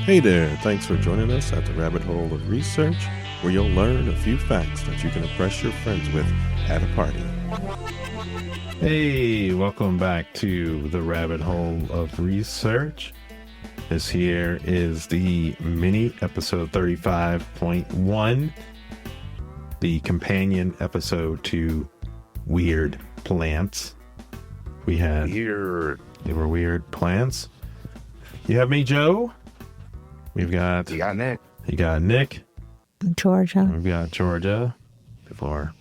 Hey there, thanks for joining us at the Rabbit Hole of Research, where you'll learn a few facts that you can impress your friends with at a party. Hey, welcome back to the Rabbit Hole of Research. This here is the mini episode 35.1, the companion episode to Weird Plants. We had they were weird plants. You have me, Joe. You got Nick. You got Nick. Georgia. We've got Georgia. People are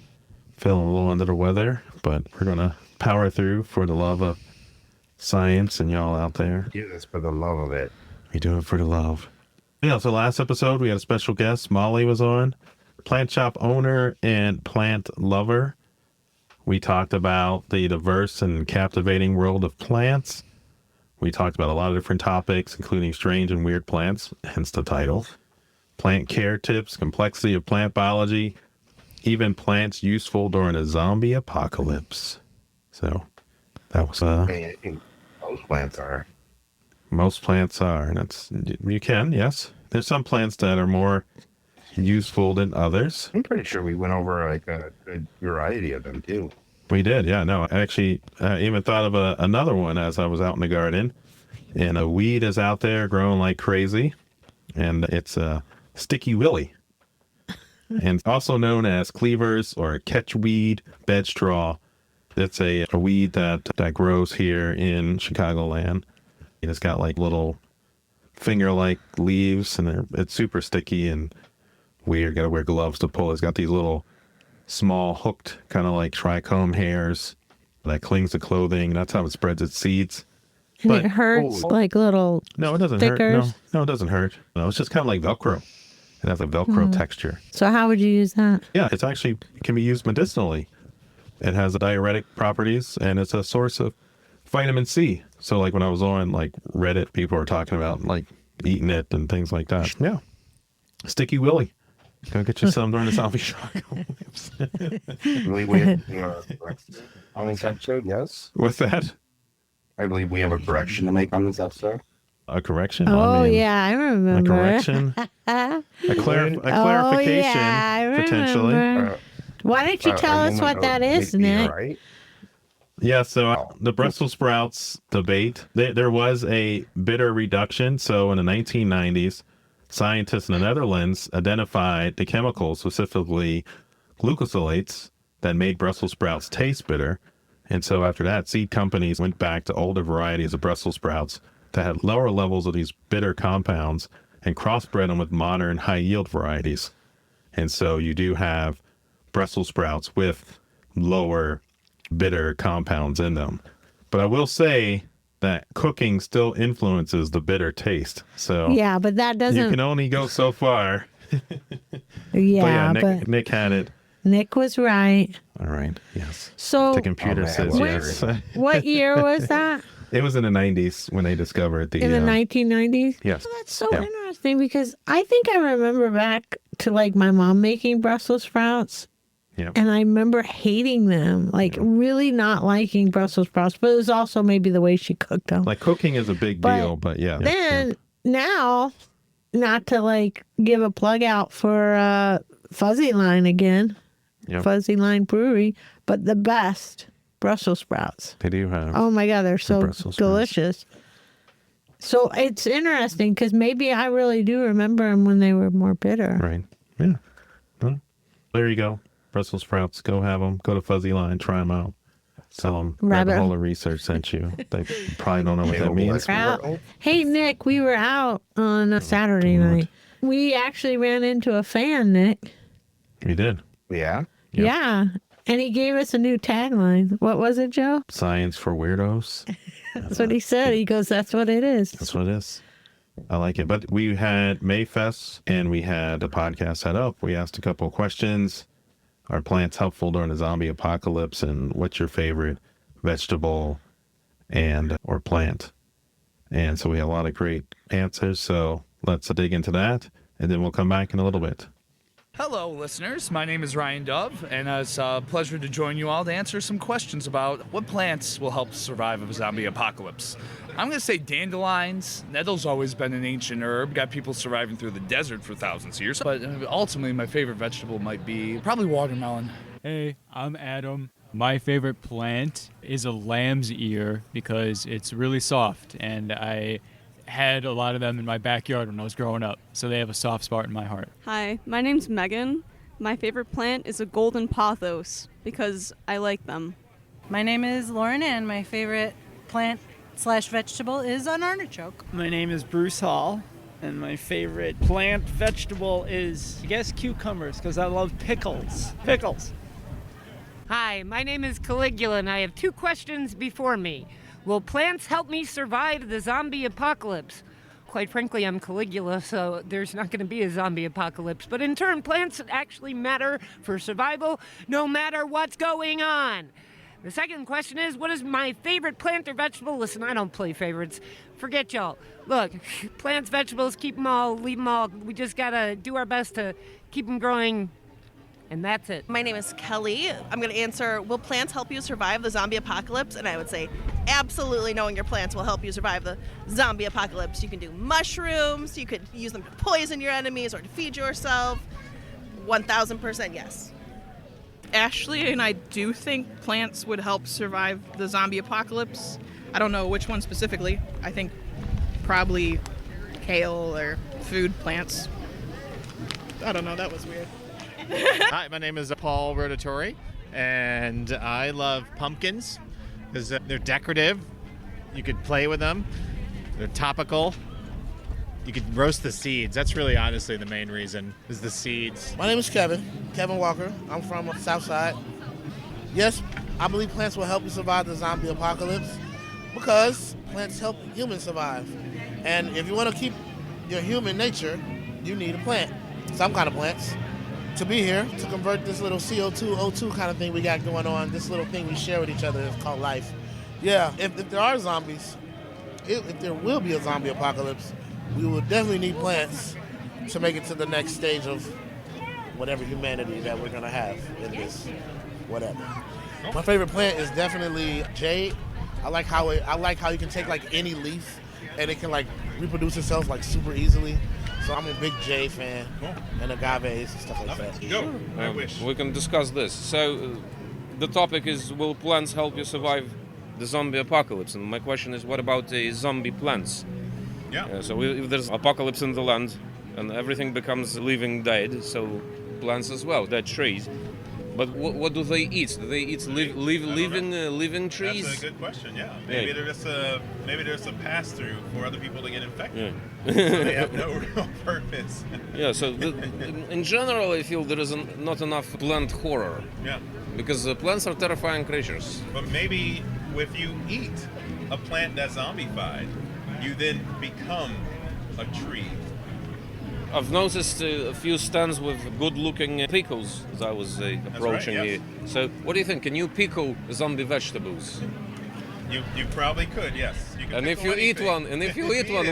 feeling a little under the weather, but we're going to power through for the love of science and y'all out there. Do this for the love of it. We do it for the love. Yeah, so last episode we had a special guest. Molly was on. Plant shop owner and plant lover. We talked about the diverse and captivating world of plants. We talked about a lot of different topics, including strange and weird plants, hence the title. Plant care tips, complexity of plant biology, even plants useful during a zombie apocalypse. So that was Most plants are. Most plants are. That's you can, yes. There's some plants that are more useful than others. I'm pretty sure we went over like a good variety of them too. We did, yeah. No, actually, I even thought of another one as I was out in the garden. And a weed is out there growing like crazy. And it's a sticky willy. And also known as cleavers or catchweed bed straw. It's a weed that grows here in Chicagoland. And it's got like little finger-like leaves. And it's super sticky and weird. Got to wear gloves to pull. It's got these little small hooked kind of like trichome hairs that clings to clothing. That's how it spreads its seeds. And it hurts like little No, it doesn't stickers. hurt. No, it doesn't hurt. No, it's just kind of like Velcro. It has a Velcro texture. So how would you use that? Yeah, it's actually can be used medicinally. It has diuretic properties and it's a source of vitamin C. So like when I was on like Reddit, people were talking about like eating it and things like that. Yeah. Sticky Willy. Go get you some during the zombie apocalypse. I believe we have on this episode, yes? What's that? I believe we have a correction to make on this episode. A correction? Oh, yeah, I remember. A correction? a clarification, yeah, I remember. potentially. Why don't you tell us what that is, Nick? Right? Yeah, so the Brussels sprouts debate, there was a bitter reduction. So in the 1990s, scientists in the Netherlands identified the chemicals, specifically glucosinolates, that made Brussels sprouts taste bitter. And so after that, seed companies went back to older varieties of Brussels sprouts that had lower levels of these bitter compounds and cross-bred them with modern high-yield varieties. And so you do have Brussels sprouts with lower bitter compounds in them. But I will say that cooking still influences the bitter taste. So yeah, but that doesn't. You can only go so far. Yeah, but Nick had it. Nick was right. All right. Yes. So the computer says yes. What year was that? It was in the 90s when they discovered the. In the 1990s? Yes. Well, that's so interesting because I think I remember back to like my mom making Brussels sprouts. Yeah. And I remember hating them, like really not liking Brussels sprouts, but it was also maybe the way she cooked them. Like cooking is a big deal, but yeah. Then now, not to like give a plug out for Fuzzy Line again, Fuzzy Line Brewery, but the best Brussels sprouts. They do have. Oh my God, they're so delicious. So it's interesting because maybe I really do remember them when they were more bitter. Right. Yeah. Well, there you go. Brussels sprouts, go have them. Go to Fuzzy Line, try them out. Tell them Rabbit Hole of Research sent you. They probably don't know what that means. Hey, Nick, we were out on a Saturday night. We actually ran into a fan, Nick. We did. Yeah? Yep. Yeah. And he gave us a new tagline. What was it, Joe? Science for weirdos. That's what he said. He goes, that's what it is. That's what it is. I like it. But we had Maifest and we had a podcast set up. We asked a couple of questions. Are plants helpful during the zombie apocalypse? And what's your favorite vegetable or plant? And so we had a lot of great answers. So let's dig into that. And then we'll come back in a little bit. Hello, listeners. My name is Ryan Dove, and it's a pleasure to join you all to answer some questions about what plants will help survive a zombie apocalypse. I'm going to say dandelions. Nettle's always been an ancient herb, got people surviving through the desert for thousands of years. But ultimately, my favorite vegetable might be probably watermelon. Hey, I'm Adam. My favorite plant is a lamb's ear because it's really soft, and I had a lot of them in my backyard when I was growing up, so they have a soft spot in my heart. Hi, my name's Megan. My favorite plant is a golden pothos because I like them. My name is Lauren, and my favorite plant/vegetable is an artichoke. My name is Bruce Hall, and my favorite plant vegetable is, I guess, cucumbers, because I love pickles. Pickles. Hi, my name is Caligula, and I have 2 questions before me. Will plants help me survive the zombie apocalypse? Quite frankly, I'm Caligula, so there's not going to be a zombie apocalypse. But in turn, plants actually matter for survival no matter what's going on. The second question is, what is my favorite plant or vegetable? Listen, I don't play favorites. Forget y'all. Look, plants, vegetables, keep them all, leave them all. We just got to do our best to keep them growing. And that's it. My name is Kelly. I'm going to answer, will plants help you survive the zombie apocalypse? And I would say, absolutely, knowing your plants will help you survive the zombie apocalypse. You can do mushrooms, you could use them to poison your enemies or to feed yourself. 1000% yes. Ashley, and I do think plants would help survive the zombie apocalypse. I don't know which one specifically. I think probably kale or food plants. I don't know, that was weird. Hi, my name is Paul Rotatori, and I love pumpkins because they're decorative. You could play with them. They're topical. You could roast the seeds. That's really honestly the main reason, is the seeds. My name is Kevin Walker. I'm from Southside. Yes, I believe plants will help you survive the zombie apocalypse because plants help humans survive. And if you want to keep your human nature, you need a plant, some kind of plants, to be here, to convert this little CO2, O2 kind of thing we got going on, this little thing we share with each other is called life. Yeah, if there are zombies, if there will be a zombie apocalypse, we will definitely need plants to make it to the next stage of whatever humanity that we're gonna have in this whatever. My favorite plant is definitely jade. I like how you can take like any leaf and it can like reproduce itself like super easily. So I'm a big jade fan, and agaves and stuff like that. Go. I wish. We can discuss this. So the topic is, will plants help you survive the zombie apocalypse? And my question is, what about the zombie plants? Yeah. So if there's apocalypse in the land and everything becomes living dead, so plants as well, dead trees. But what do they eat? Do they eat living trees? That's a good question. Yeah. Maybe there's a pass through for other people to get infected. Yeah. So they have no real purpose. Yeah. So in general, I feel there is not enough plant horror. Yeah. Because plants are terrifying creatures. But maybe if you eat a plant that's zombified, you then become a tree. I've noticed a few stands with good-looking pickles as I was approaching right, yes. here. So, what do you think? Can you pickle zombie vegetables? You probably could, yes. You can And if you eat one,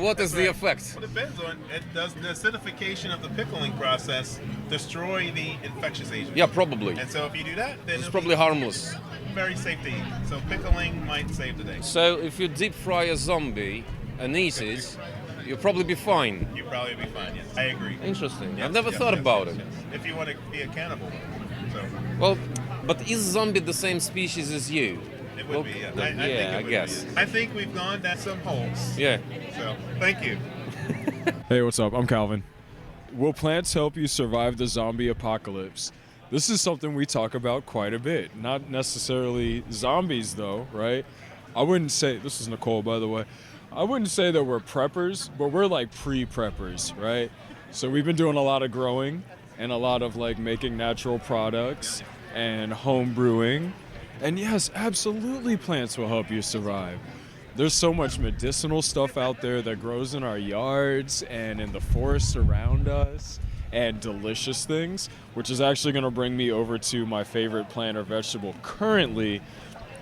what is the effect? Well, it depends on it. Does the acidification of the pickling process destroy the infectious agent? Yeah, probably. And so if you do that, then It's probably harmless. Very safe to eat. So pickling might save the day. So if you deep fry a zombie and eat it, you'll probably be fine. You'll probably be fine, yes. I agree. Interesting. Yes, I've never thought about it. Yes. If you want to be a cannibal. So. Well, but is zombie the same species as you? It would be, yeah. I guess. I think we've gone down some holes. Yeah. So, thank you. Hey, what's up? I'm Calvin. Will plants help you survive the zombie apocalypse? This is something we talk about quite a bit. Not necessarily zombies, though, right? I wouldn't say, this is Nicole, by the way. I wouldn't say that we're preppers, but we're like pre-preppers, right? So we've been doing a lot of growing and a lot of like making natural products and home brewing. And yes, absolutely plants will help you survive. There's so much medicinal stuff out there that grows in our yards and in the forests around us, and delicious things, which is actually gonna bring me over to my favorite plant or vegetable currently,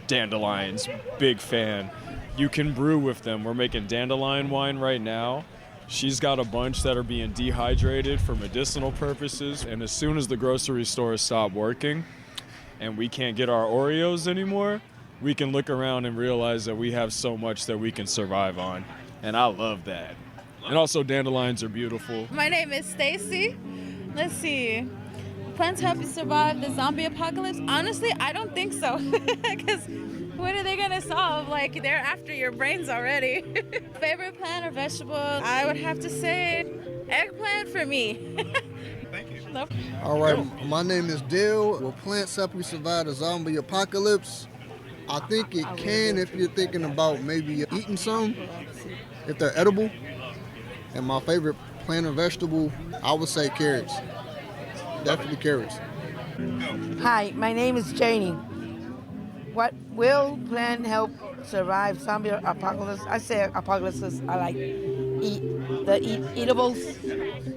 dandelions. Big fan. You can brew with them. We're making dandelion wine right now, She's got a bunch that are being dehydrated for medicinal purposes, and as soon as the grocery stores stop working and we can't get our Oreos anymore, we can look around and realize that we have so much that we can survive on, and I love that. And also dandelions are beautiful. My name is Stacy. Let's see. Plants help you survive the zombie apocalypse? Honestly, I don't think so. Because what are they going to solve? Like, they're after your brains already. Favorite plant or vegetable? I would have to say eggplant for me. Thank you. No. All right, my name is Dale. Will plants help you survive the zombie apocalypse? I think it can if you're thinking about maybe eating some, if they're edible. And my favorite plant or vegetable, I would say carrots. Definitely carrots. Hi, my name is Janie. What will plant help survive zombie apocalypse? I say apocalypse because I like eatables.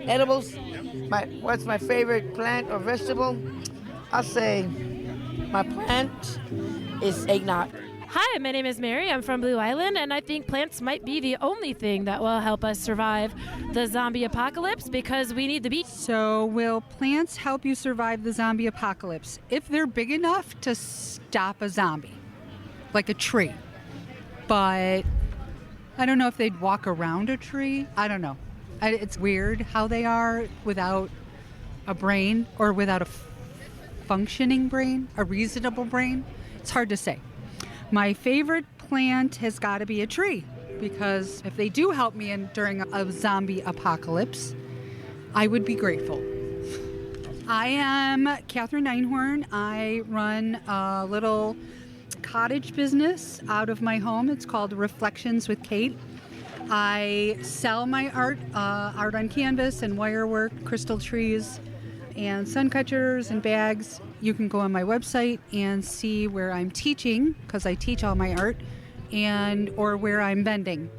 Edibles. What's my favorite plant or vegetable? I'll say my plant is eggnog. Hi, my name is Mary. I'm from Blue Island, and I think plants might be the only thing that will help us survive the zombie apocalypse because we need the beach. So, will plants help you survive the zombie apocalypse if they're big enough to stop a zombie, like a tree? But I don't know if they'd walk around a tree. I don't know. It's weird how they are without a brain or without a functioning brain, a reasonable brain. It's hard to say. My favorite plant has got to be a tree because if they do help me during a zombie apocalypse, I would be grateful. I am Catherine Einhorn. I run a little cottage business out of my home. It's called Reflections with Kate. I sell my art on canvas and wire work, crystal trees, and sun catchers and bags. You can go on my website and see where I'm teaching, because I teach all my art, or where I'm vending.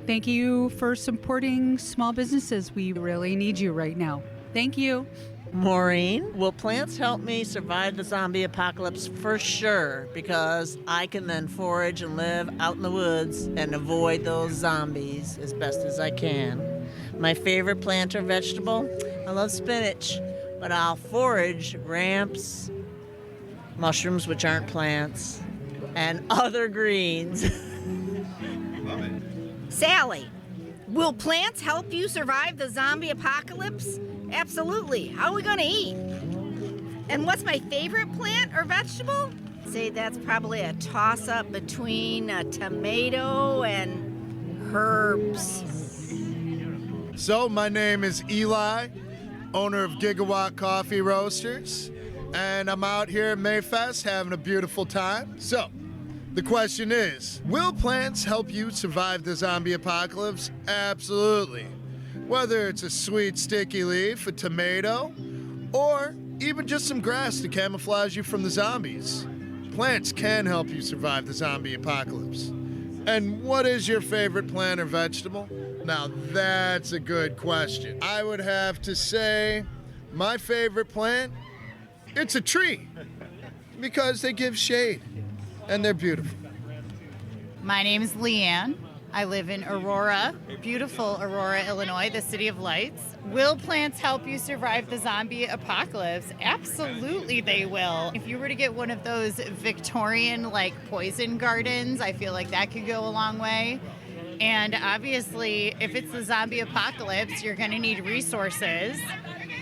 Thank you for supporting small businesses. We really need you right now. Thank you. Maureen, will plants help me survive the zombie apocalypse? For sure, because I can then forage and live out in the woods and avoid those zombies as best as I can. My favorite plant or vegetable? I love spinach, but I'll forage ramps, mushrooms, which aren't plants, and other greens. Love it. Sally, will plants help you survive the zombie apocalypse? Absolutely. How are we going to eat? And what's my favorite plant or vegetable? I'd say that's probably a toss-up between a tomato and herbs. So, my name is Eli, owner of Gigawatt Coffee Roasters, and I'm out here at Maifest having a beautiful time. So, the question is, will plants help you survive the zombie apocalypse? Absolutely. Whether it's a sweet sticky leaf, a tomato, or even just some grass to camouflage you from the zombies. Plants can help you survive the zombie apocalypse. And what is your favorite plant or vegetable? Now that's a good question. I would have to say my favorite plant, it's a tree, because they give shade and they're beautiful. My name is Leanne. I live in Aurora, beautiful Aurora, Illinois, the city of lights. Will plants help you survive the zombie apocalypse? Absolutely they will. If you were to get one of those Victorian poison gardens, I feel like that could go a long way. And obviously, if it's the zombie apocalypse, you're going to need resources.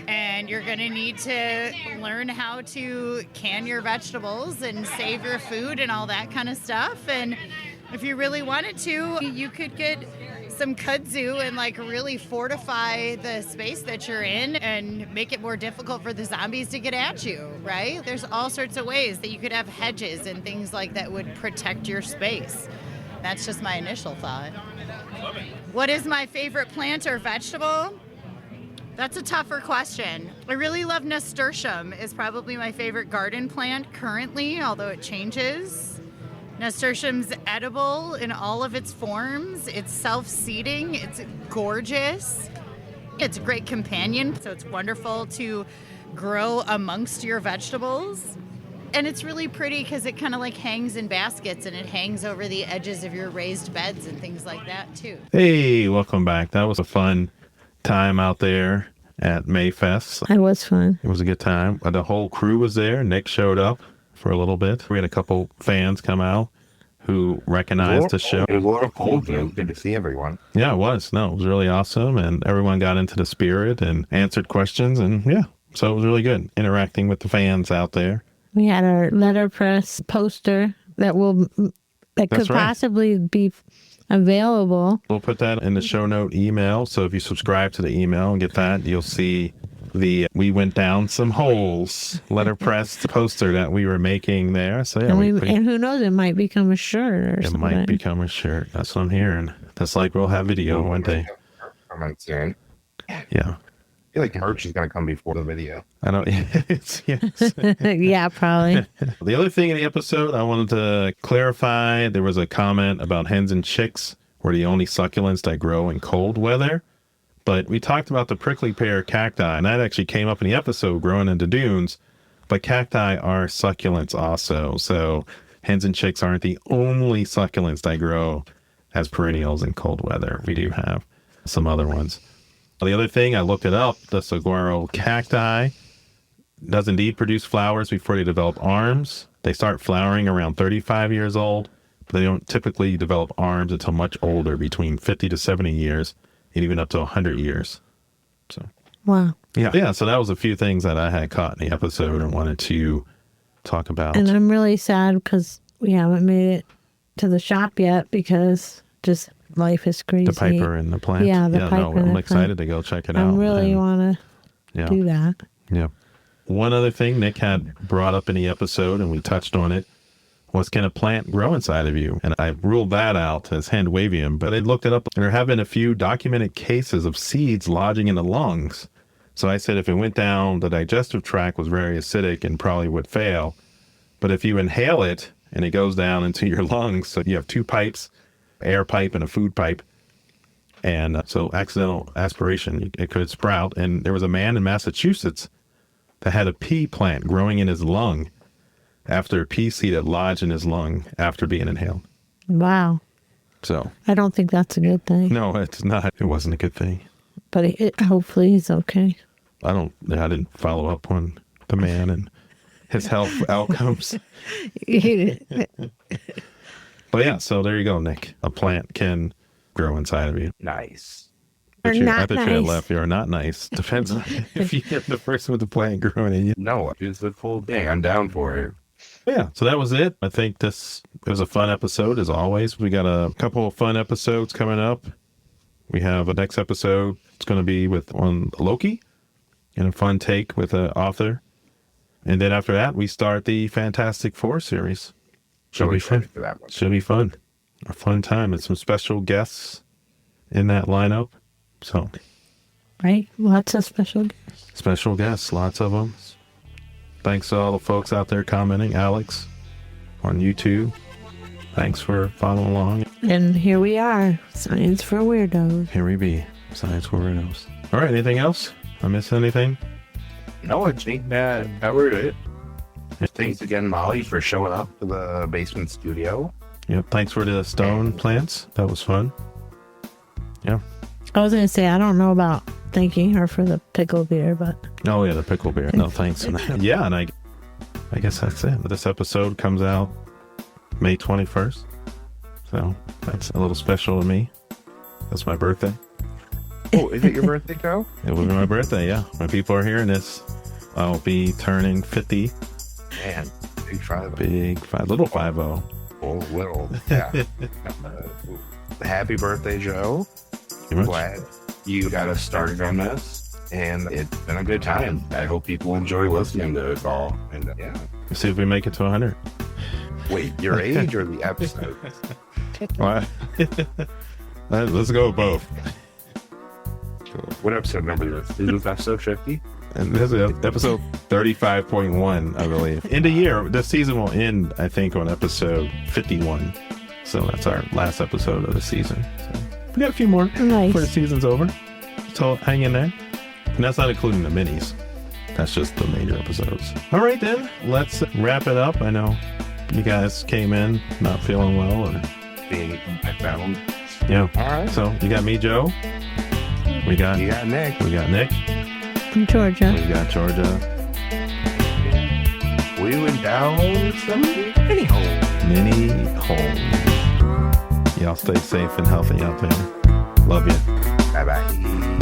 And you're going to need to learn how to can your vegetables and save your food and all that kind of stuff. And if you really wanted to, you could get some kudzu and really fortify the space that you're in and make it more difficult for the zombies to get at you, right? There's all sorts of ways that you could have hedges and things like that would protect your space. That's just my initial thought. What is my favorite plant or vegetable? That's a tougher question. I really love nasturtium. It's probably my favorite garden plant currently, although it changes. Nasturtium's edible in all of its forms. It's self-seeding. It's gorgeous. It's a great companion, so it's wonderful to grow amongst your vegetables. And it's really pretty because it kind of like hangs in baskets and it hangs over the edges of your raised beds and things like that too. Hey, welcome back. That was a fun time out there at Maifest. It was fun. It was a good time. The whole crew was there. Nick showed up for a little bit. We had a couple fans come out who recognized the show. It was a lot of cold, good to see everyone. Yeah, it was. No, it was really awesome. And everyone got into the spirit and answered questions. And yeah, so it was really good interacting with the fans out there. We had our letterpress poster that could possibly be available. We'll put that in the show note email. So if you subscribe to the email and get that, you'll see the We Went Down Some Holes letterpress poster that we were making there. So yeah, and who knows, it might become a shirt or something. It might become a shirt. That's what I'm hearing. That's like we'll have video one day. Soon. Yeah. I feel like merch is going to come before the video. I know. Yes. Yeah, probably. The other thing in the episode I wanted to clarify, there was a comment about hens and chicks were the only succulents that grow in cold weather. But we talked about the prickly pear cacti, and that actually came up in the episode, growing into dunes. But cacti are succulents also. So hens and chicks aren't the only succulents that grow as perennials in cold weather. We do have some other ones. The other thing, I looked it up, the saguaro cacti does indeed produce flowers before they develop arms. They start flowering around 35 years old, but they don't typically develop arms until much older, between 50 to 70 years, and even up to 100 years. So, wow. Yeah, so that was a few things that I had caught in the episode and wanted to talk about. And I'm really sad because we haven't made it to the shop yet because just life is crazy. The Piper and the plant. Yeah, the Piper and the I'm excited to go check it out. I really want to do that. Yeah. One other thing Nick had brought up in the episode, and we touched on it, was can a plant grow inside of you? And I ruled that out as handwavium, but I looked it up, and there have been a few documented cases of seeds lodging in the lungs. So I said if it went down the digestive tract, was very acidic and probably would fail. But if you inhale it and it goes down into your lungs, so you have two pipes, air pipe and a food pipe, and so accidental aspiration, it could sprout. And there was a man in Massachusetts that had a pea plant growing in his lung after a pea seed had lodged in his lung after being inhaled. Wow. So I don't think that's a good thing. No, it's not. It wasn't a good thing. But hopefully he's okay. I didn't follow up on the man and his health outcomes. But yeah, so there you go, Nick. A plant can grow inside of you. Nice. Or not I thought you had nice. left. You're not nice. Depends on if you get the person with the plant growing in you. No, it's the full thing. I'm down for it. Yeah, so that was it. I think it was a fun episode, as always. We got a couple of fun episodes coming up. We have a next episode. It's going to be on Loki and a fun take with an author. And then after that, we start the Fantastic Four series. Should be fun. For that one. Should be fun. A fun time and some special guests in that lineup. So, right? Lots of special guests. Special guests, lots of them. Thanks to all the folks out there commenting. Alex on YouTube. Thanks for following along. And here we are. Science for Weirdos. Here we be. Science for Weirdos. All right, anything else? I missed anything? No, I think that covered it. Thanks again, Molly, for showing up to the basement studio. Yep, thanks for the stone plants. That was fun. Yeah. I was going to say, I don't know about thanking her for the pickle beer, but... Oh, yeah, the pickle beer. No, thanks. Yeah, and I guess that's it. This episode comes out May 21st. So that's a little special to me. That's my birthday. Oh, is it your birthday, Joe? It will be my birthday, yeah. When people are hearing this, I'll be turning 50. Man, big 5. Big 5. Little 5-0. Oh, little. Yeah. Happy birthday, Joe. Glad you got us started on this. And it's been a good time. I hope people enjoy listening to it all. And yeah. Let's see if we make it to 100. Wait, your age or the episode? What? Let's go with both. What episode number is this? Is this episode 50? And this is episode 35.1, I believe. End of year. This season will end, I think, on episode 51. So that's our last episode of the season. So we got a few more before the season's over. So hang in there. And that's not including the minis. That's just the major episodes. All right, then. Let's wrap it up. I know you guys came in not feeling well. Or being found. Yeah. All right. So you got me, Joe. You got Nick. We got Nick. From Georgia. We got Georgia. We went down some mini holes. Mini holes. Y'all stay safe and healthy out there. Love you. Bye-bye.